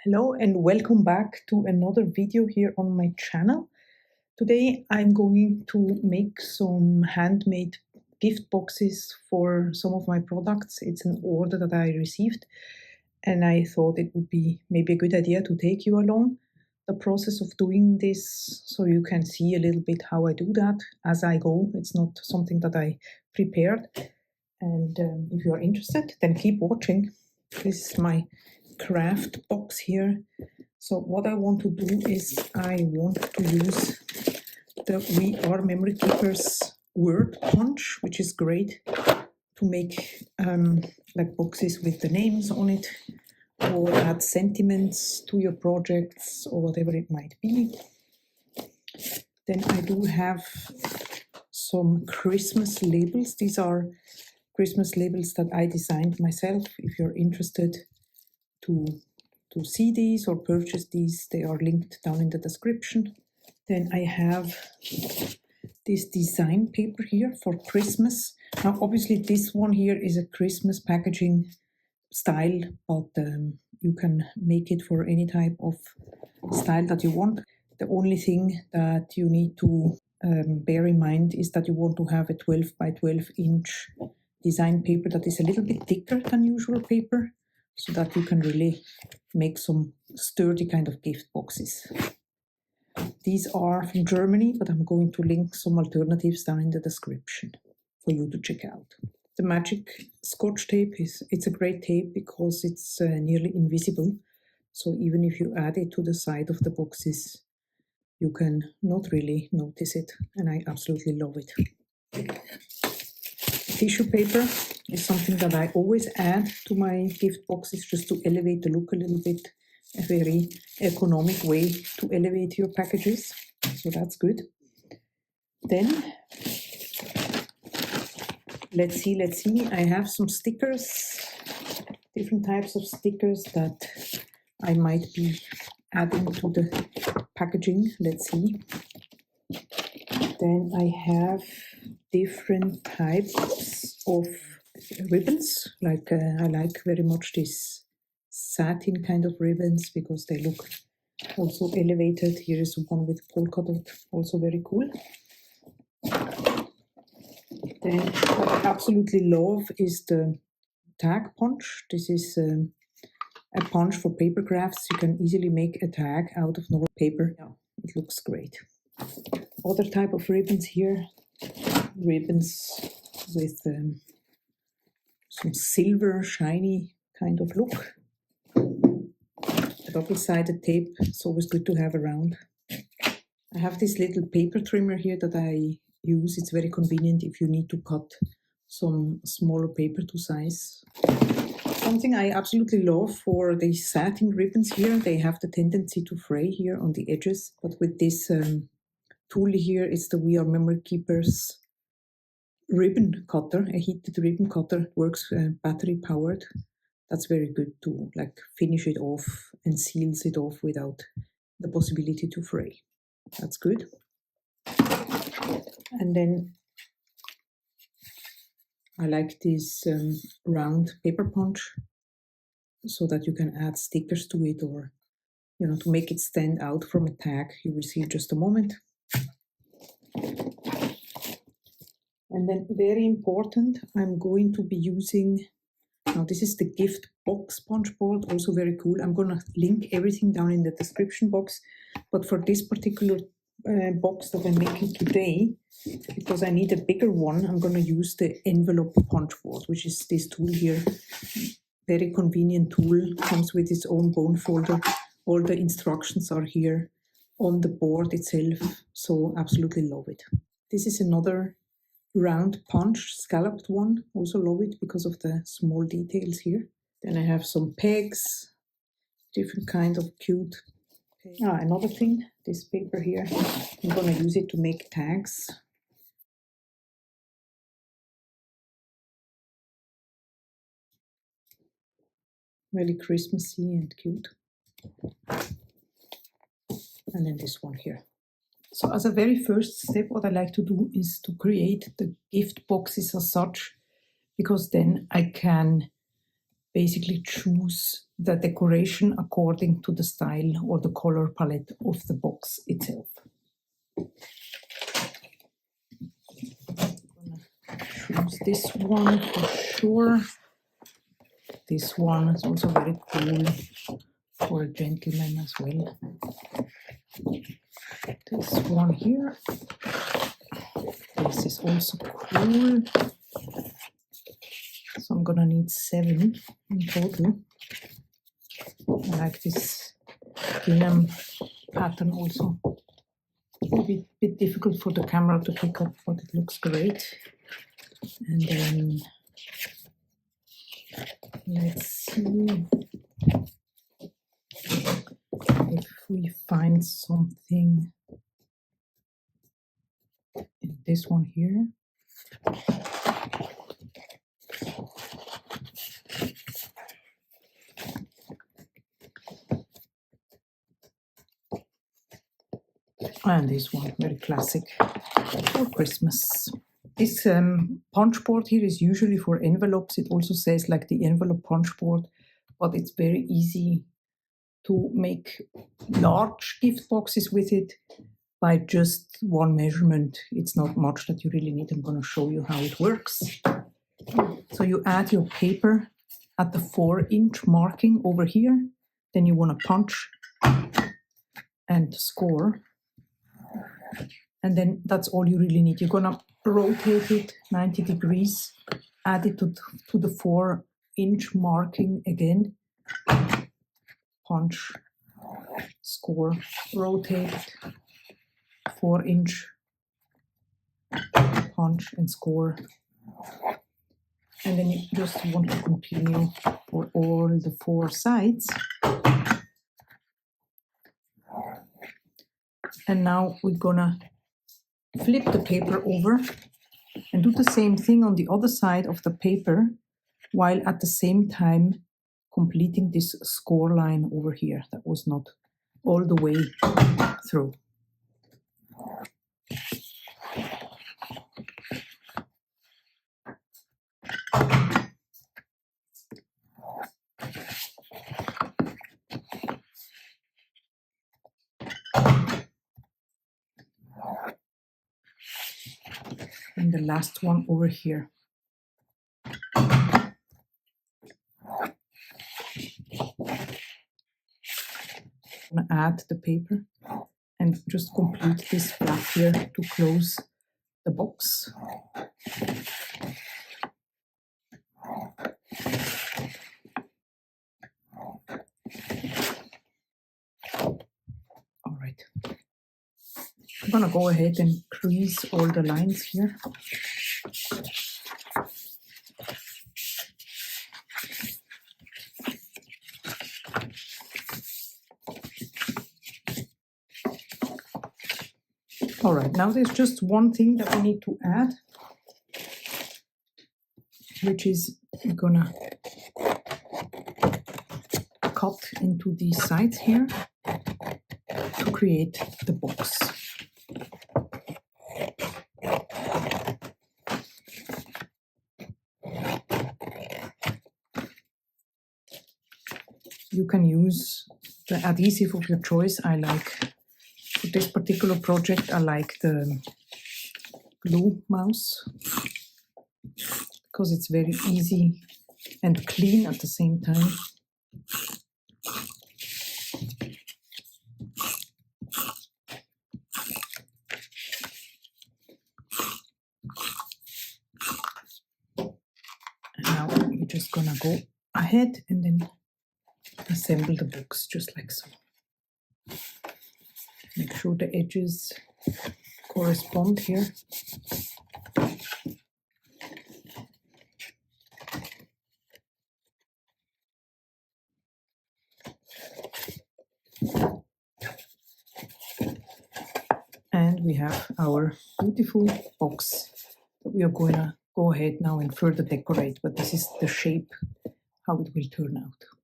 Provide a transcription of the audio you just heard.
Hello and welcome back to another video here on my channel. Today I'm going to make some handmade gift boxes for some of my products. It's an order that I received and I thought it would be maybe a good idea to take you along the process of doing this so you can see a little bit how I do that as I go. It's not something that I prepared, and if you are interested then keep watching. This is my craft box here. So what I want to do is I want to use the We Are Memory Keepers word punch, which is great to make like boxes with the names on it, or add sentiments to your projects or whatever it might be. Then I do have some Christmas labels. These are Christmas labels that I designed myself. If you're interested to see these or purchase these, they are linked down in the description. Then I have this design paper here for Christmas. Now obviously this one here is a Christmas packaging style, but you can make it for any type of style that you want. The only thing that you need to bear in mind is that you want to have a 12 by 12 inch design paper that is a little bit thicker than usual paper, so that you can really make some sturdy kind of gift boxes. These are from Germany, but I'm going to link some alternatives down in the description for you to check out. The magic Scotch tape it's a great tape because it's nearly invisible. So even if you add it to the side of the boxes, you can not really notice it, and I absolutely love it. Tissue paper is something that I always add to my gift boxes just to elevate the look a little bit. A very economic way to elevate your packages, so that's good. Then let's see, I have some stickers, different types of stickers that I might be adding to the packaging. Let's see. Then I have different types of ribbons, like I like very much this satin kind of ribbons because they look also elevated. Here is one with polka dot, also very cool. Then what I absolutely love is the tag punch. This is a punch for paper crafts. You can easily make a tag out of normal paper. Yeah, it looks great. Other type of ribbons here, ribbons with some silver shiny kind of look. A double-sided tape, it's always good to have around. I have this little paper trimmer here that I use. It's very convenient if you need to cut some smaller paper to size. Something I absolutely love for the satin ribbons here, they have the tendency to fray here on the edges, but with this tool here, it's the We Are Memory Keepers ribbon cutter, a heated ribbon cutter, works battery powered. That's very good to like finish it off and seals it off without the possibility to fray. That's good. And then I like this round paper punch so that you can add stickers to it, or to make it stand out from a tag. You will see in just a moment. And then very important, I'm going to be using, now this is the gift box punch board, also very cool. I'm going to link everything down in the description box, but for this particular box that I'm making today, because I need a bigger one, I'm going to use the envelope punch board, which is this tool here. Very convenient tool, comes with its own bone folder. All the instructions are here on the board itself, so absolutely love it. This is another round punch, scalloped one, also love it because of the small details here. Then I have some pegs, different kind of cute pegs. Another thing, this paper here, I'm gonna use it to make tags. Really Christmassy and cute. And then this one here. So as a very first step, what I like to do is to create the gift boxes as such, because then I can basically choose the decoration according to the style or the color palette of the box itself. Choose this one for sure. This one is also very cool for a gentleman as well. This one here. This is also cool. So I'm gonna need 7 in total. I like this gingham pattern also. A bit difficult for the camera to pick up, but it looks great. And then let's see if we find something in this one here. And this one, very classic for Christmas. This punch board here is usually for envelopes. It also says like the envelope punch board, but it's very easy to make large gift boxes with it by just one measurement. It's not much that you really need. I'm going to show you how it works. So you add your paper at the 4-inch marking over here. Then you want to punch and score. And then that's all you really need. You're going to rotate it 90 degrees, add it to the 4-inch marking again, punch, score, rotate, 4-inch, punch and score. And then you just want to continue for all the 4 sides. And now we're gonna flip the paper over and do the same thing on the other side of the paper, while at the same time completing this score line over here that was not all the way through. And the last one over here. I'm gonna add the paper and just complete this flap here to close the box. All right. I'm gonna go ahead and crease all the lines here. All right, now there's just one thing that we need to add, which is we're gonna cut into these sides here to create the box. You can use the adhesive of your choice. I like, for this particular project, I like the glue mouse because it's very easy and clean at the same time. And now we're just gonna go ahead and then assemble the box just like so. Make sure the edges correspond here. And we have our beautiful box that we are going to go ahead now and further decorate, but this is the shape, how it will turn out.